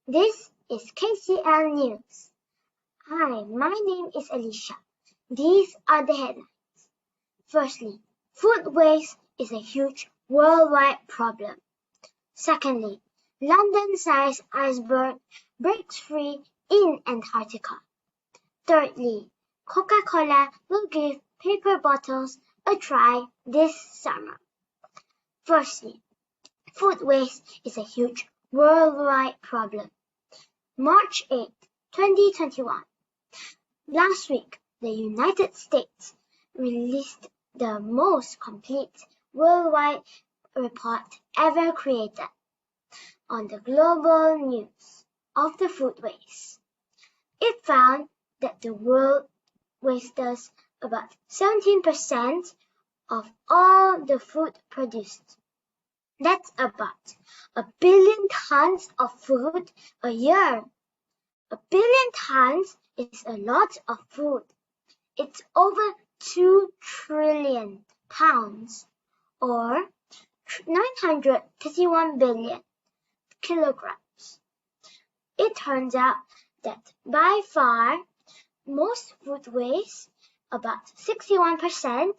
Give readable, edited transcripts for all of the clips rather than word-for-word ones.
This is KCL News. Hi, my name is Elysha. These are the headlines. Firstly, food waste is a huge worldwide problem. Secondly, London-sized iceberg breaks free in Antarctica. Thirdly, Coca-Cola will give paper bottles a try this summer. Firstly, food waste is a huge worldwide problem. March 8, 2021. Last week, the United States released the most complete worldwide report ever created on the global news of the food waste. It found that the world wastes about 17% of all the food produced. That's about 1 billion tons of food a year. 1 billion tons is a lot of food. It's over 2 trillion pounds, or 931 billion kilograms. It turns out that by far most food waste, about 61%,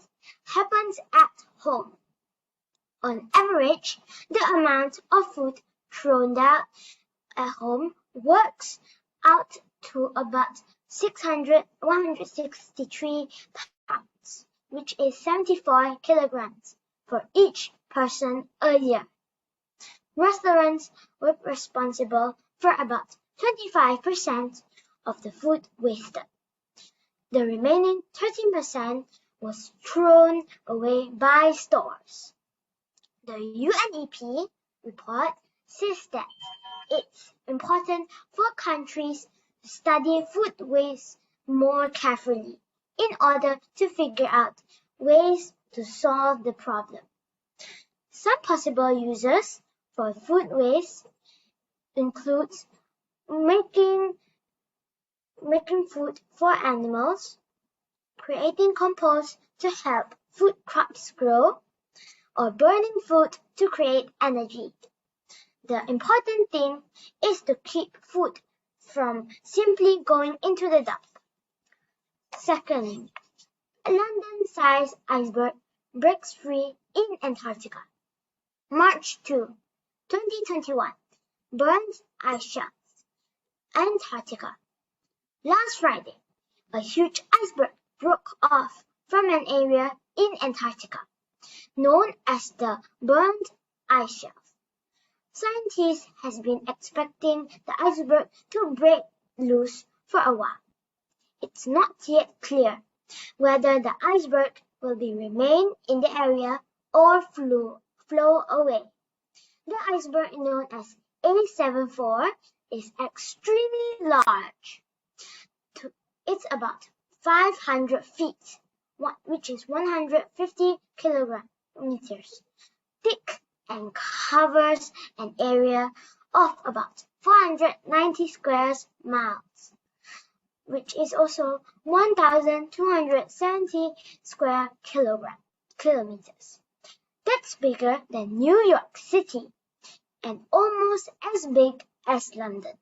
happens at home. On average, the amount of food thrown out at home works out to about 163 pounds, which is 74 kilograms for each person a year. Restaurants were responsible for about 25% of the food wasted. The remaining 13% was thrown away by stores. The UNEP report says that it's important for countries to study food waste more carefully in order to figure out ways to solve the problem. Some possible uses for food waste include making food for animals, creating compost to help food crops grow, or burning food to create energy. The important thing is to keep food from simply going into the dump. Second, a London-sized iceberg breaks free in Antarctica. March 2, 2021. Burned ice shelves. Antarctica. Last Friday, a huge iceberg broke off from an area in Antarctica, known as the burned ice shelf. Scientists have been expecting the iceberg to break loose for a while. It's not yet clear whether the iceberg will remain in the area or flow away. The iceberg known as A74 is extremely large. It's about 500 feet, which is 150 kilometers, thick and covers an area of about 490 square miles, which is also 1,270 square kilometers. That's bigger than New York City and almost as big as London.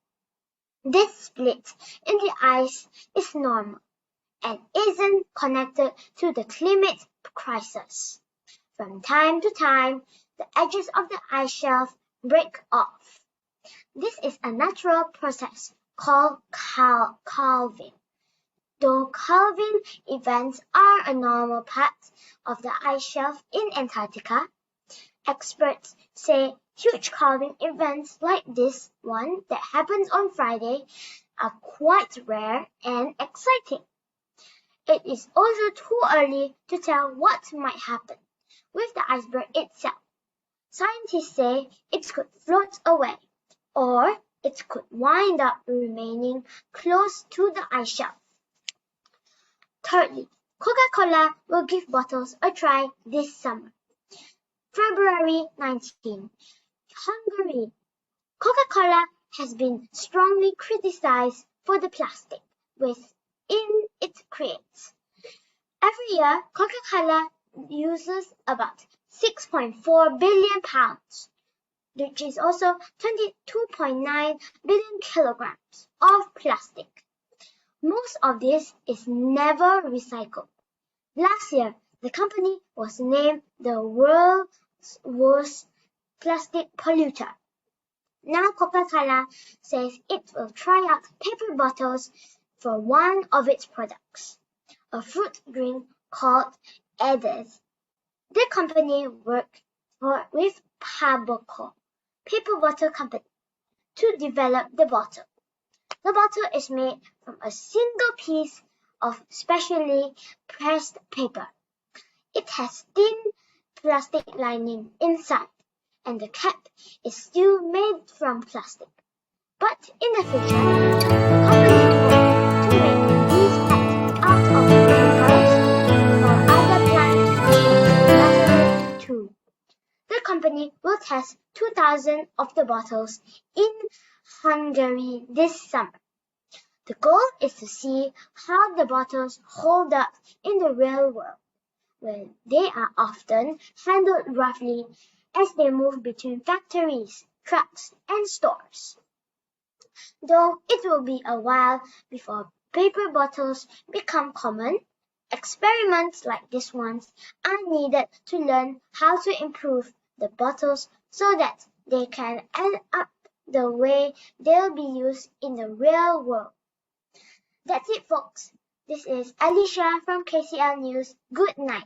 This split in the ice is normal and isn't connected to the climate crisis. From time to time, the edges of the ice shelf break off. This is a natural process called calving. Though calving events are a normal part of the ice shelf in Antarctica, experts say huge calving events like this one that happens on Friday are quite rare and exciting. It is also too early to tell what might happen with the iceberg itself. Scientists say it could float away, or it could wind up remaining close to the ice shelf. Thirdly, Coca-Cola will give bottles a try this summer. February 19. Hungary. Coca-Cola has been strongly criticized for the plastic waste it creates. Every year, Coca-Cola uses about 6.4 billion pounds, which is also 22.9 billion kilograms of plastic. Most of this is never recycled. Last year, the company was named the world's worst plastic polluter. Now Coca-Cola says it will try out paper bottles for one of its products, a fruit drink called Edith. The company worked with Paboco, paper bottle company, to develop the bottle. The bottle is made from a single piece of specially pressed paper. It has thin plastic lining inside, and the cap is still made from plastic. But in the future, the company hopes to make these packs out of papers or other plant materials too. The company will test 2,000 of the bottles in Hungary this summer. The goal is to see how the bottles hold up in the real world, where they are often handled roughly as they move between factories, trucks, and stores. Though it will be a while before paper bottles become common, experiments like this ones are needed to learn how to improve the bottles so that they can end up the way they'll be used in the real world. That's it, folks. This is Elysha from KCL News. Good night.